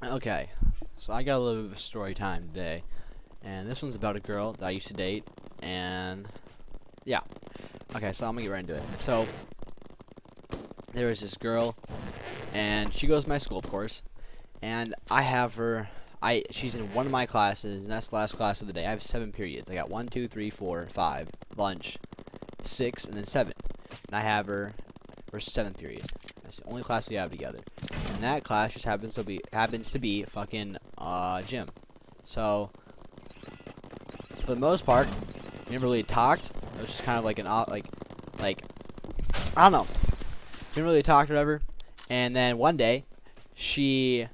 Okay, so I got a little bit of a story time today, and this one's about a girl that I used to date, and yeah. Okay, so I'm gonna get right into it. So there was this girl, and she goes to my school, of course, and I have her. She's in one of my classes, and that's the last class of the day. I have 7 periods. I got 1, 2, 3, 4, 5, lunch, 6, and then 7. And I have her for 7th period. That's the only class we have together. And that class just happens to be fucking gym. So for the most part, we never really talked. It was just kind of like like I don't know. We didn't really talk or whatever. And then one day, she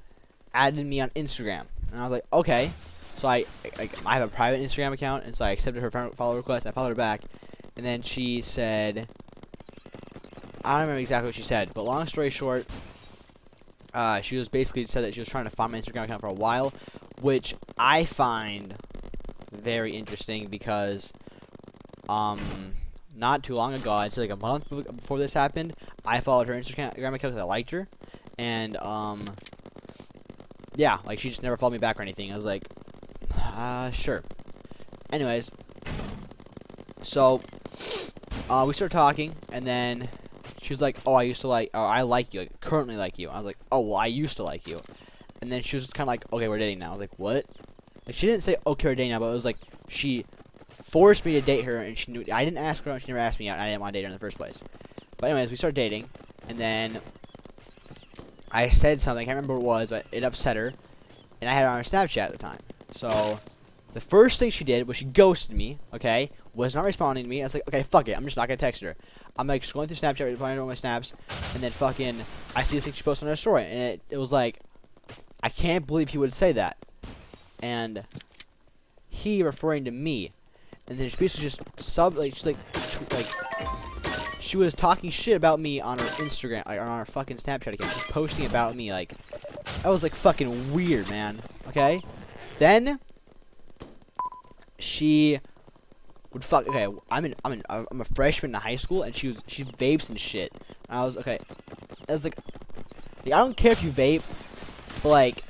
added me on Instagram, and I was like, okay. So I have a private Instagram account, and so I accepted her follow request. I followed her back, and then she said, I don't remember exactly what she said, but long story short, she was basically said that she was trying to find my Instagram account for a while, which I find very interesting because, not too long ago, I'd say like a month before this happened, I followed her Instagram account because I liked her, and, yeah, like she just never followed me back or anything. I was like, sure. Anyways, so, we started talking, and then she was like, oh, I like you, like, currently like you. I was like, oh, well, I used to like you. And then she was kind of like, okay, we're dating now. I was like, what? Like, she didn't say, okay, we're dating now, but it was like, she forced me to date her, and she knew, I didn't ask her out, she never asked me out, and I didn't want to date her in the first place. But anyways, we started dating, and then I said something, I can't remember what it was, but it upset her, and I had her on her Snapchat at the time. So, the first thing she did was she ghosted me, okay, was not responding to me. I was like, okay, fuck it, I'm just not gonna text her. I'm like scrolling through Snapchat, replying to all my snaps, and then fucking, I see this thing she posted on her story, and it was like, I can't believe he would say that. And he referring to me, and then she basically just she was talking shit about me on her Instagram, like, on her fucking Snapchat account. She's posting about me, like, that was like fucking weird, man. Okay, then she would okay. I'm a freshman in high school, and she vapes and shit. And I was okay. I was like, I don't care if you vape, but like,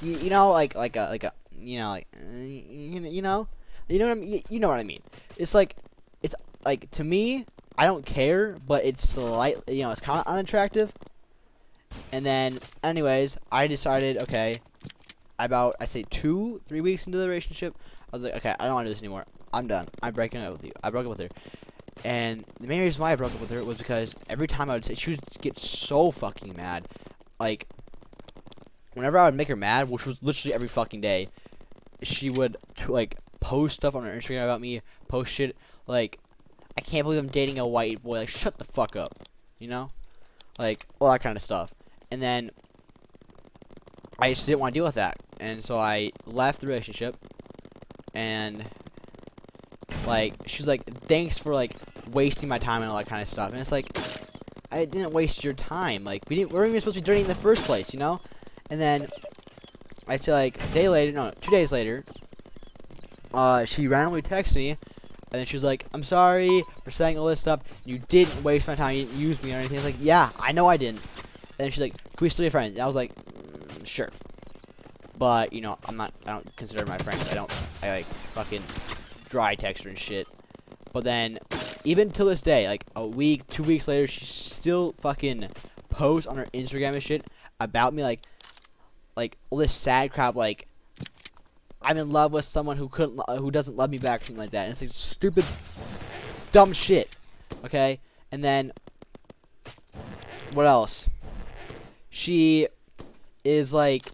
you know, like a you know, like you know what I mean. You know what I mean. It's like to me, I don't care, but it's slightly, you know, it's kind of unattractive. And then, anyways, I decided, okay, about, I say 2-3 weeks into the relationship, I was like, okay, I don't want to do this anymore. I'm done. I'm breaking up with you. I broke up with her. And the main reason why I broke up with her was because every time I would say, she would get so fucking mad. Like, whenever I would make her mad, which was literally every fucking day, she would, like, post stuff on her Instagram about me, post shit, like, I can't believe I'm dating a white boy. Like, shut the fuck up. You know? Like, all that kind of stuff. And then, I just didn't want to deal with that. And so I left the relationship. And, like, she's like, thanks for, like, wasting my time and all that kind of stuff. And it's like, I didn't waste your time. Like, we weren't even supposed to be dating in the first place, you know? And then, I say, like, a day later, no, 2 days later, she randomly texted me. And then she was like, I'm sorry for saying all this stuff. You didn't waste my time. You didn't use me or anything. I was like, yeah, I know I didn't. And then she's like, can we still be friends? And I was like, sure. But, you know, I don't consider her my friend. I like, fucking dry text her and shit. But then, even till this day, like, a week, 2 weeks later, she still fucking posts on her Instagram and shit about me, like all this sad crap, like, I'm in love with someone who doesn't love me back, or something like that. And it's like stupid, dumb shit. Okay? And then, what else? She is like,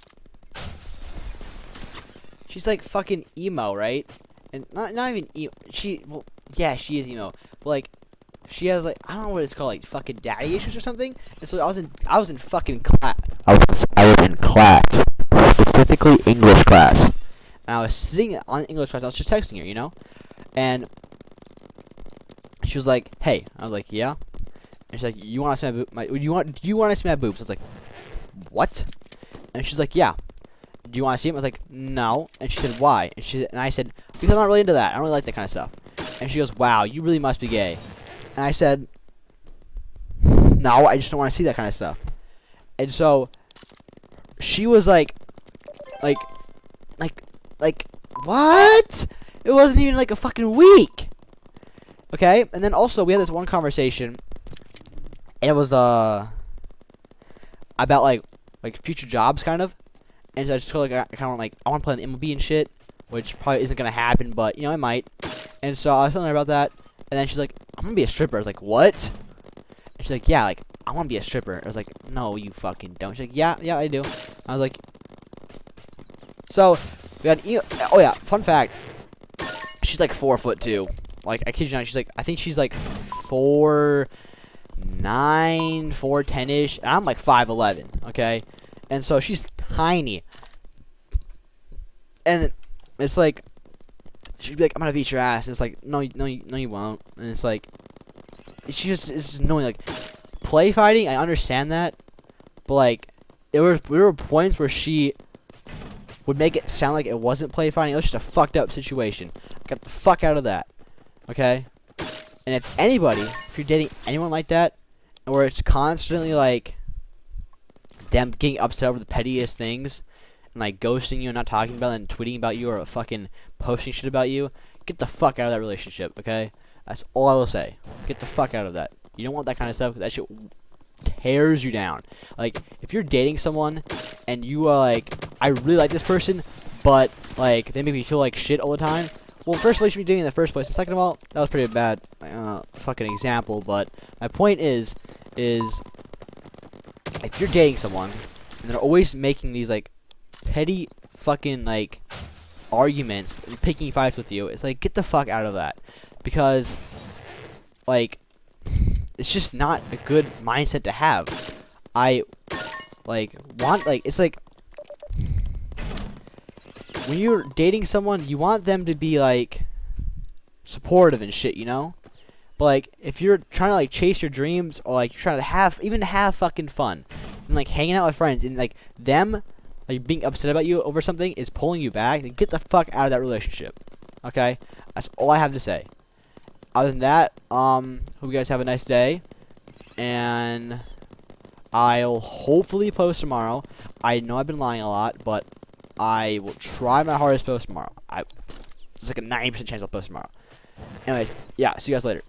she's like fucking emo, right? And not even emo. Well, yeah, she is emo. But like, she has like, I don't know what it's called, like fucking daddy issues or something. And so I was in fucking class. I was in class, specifically English class. And I was sitting on English class. I was just texting her, you know, and she was like, "Hey," I was like, "Yeah," and she's like, "You want to see my do you want to see my boobs?" I was like, "What?" And she's like, "Yeah." Do you want to see them? I was like, "No." And she said, "Why?" And I said, "Because I'm not really into that. I don't really like that kind of stuff." And she goes, "Wow, you really must be gay." And I said, "No, I just don't want to see that kind of stuff." And so she was like, like, what? It wasn't even like a fucking week. Okay, and then also we had this one conversation, and it was about like future jobs kind of, and so I just told her, like I kind of I want to play in the MLB and shit, which probably isn't gonna happen, but you know it might. And so I was telling her about that, and then she's like, I'm gonna be a stripper. I was like, what? And she's like, yeah, like I want to be a stripper. I was like, no, you fucking don't. She's like, yeah, I do. I was like, so we got oh yeah, fun fact. She's like 4'2". Like I kid you not, she's like I think she's like 4'9", 4'10"-ish. And I'm like 5'11", okay? And so she's tiny. And it's like she'd be like, I'm gonna beat your ass. And it's like, no, you won't. And it's like it's just annoying. Like play fighting, I understand that, but like there were points where she would make it sound like it wasn't play fighting. It was just a fucked up situation. Get the fuck out of that. Okay? And if you're dating anyone like that, where it's constantly like them getting upset over the pettiest things, and like ghosting you and not talking about it and tweeting about you or fucking posting shit about you, get the fuck out of that relationship, okay? That's all I will say. Get the fuck out of that. You don't want that kind of stuff. That shit tears you down. Like, if you're dating someone and you are like, I really like this person, but like they make me feel like shit all the time. Well, first of all, you should be dating in the first place. And second of all, that was pretty bad fucking example. But my point is if you're dating someone and they're always making these like petty fucking like arguments, and picking fights with you, it's like get the fuck out of that, because like it's just not a good mindset to have. I like want like it's like when you're dating someone, you want them to be like supportive and shit, you know? But like if you're trying to like chase your dreams, or like you're trying to have fucking fun and like hanging out with friends, and like them like being upset about you over something is pulling you back, then get the fuck out of that relationship. Okay? That's all I have to say. Other than that, hope you guys have a nice day, and I'll hopefully post tomorrow. I know I've been lying a lot, but I will try my hardest to post tomorrow. It's like a 90% chance I'll post tomorrow. Anyways, yeah, see you guys later.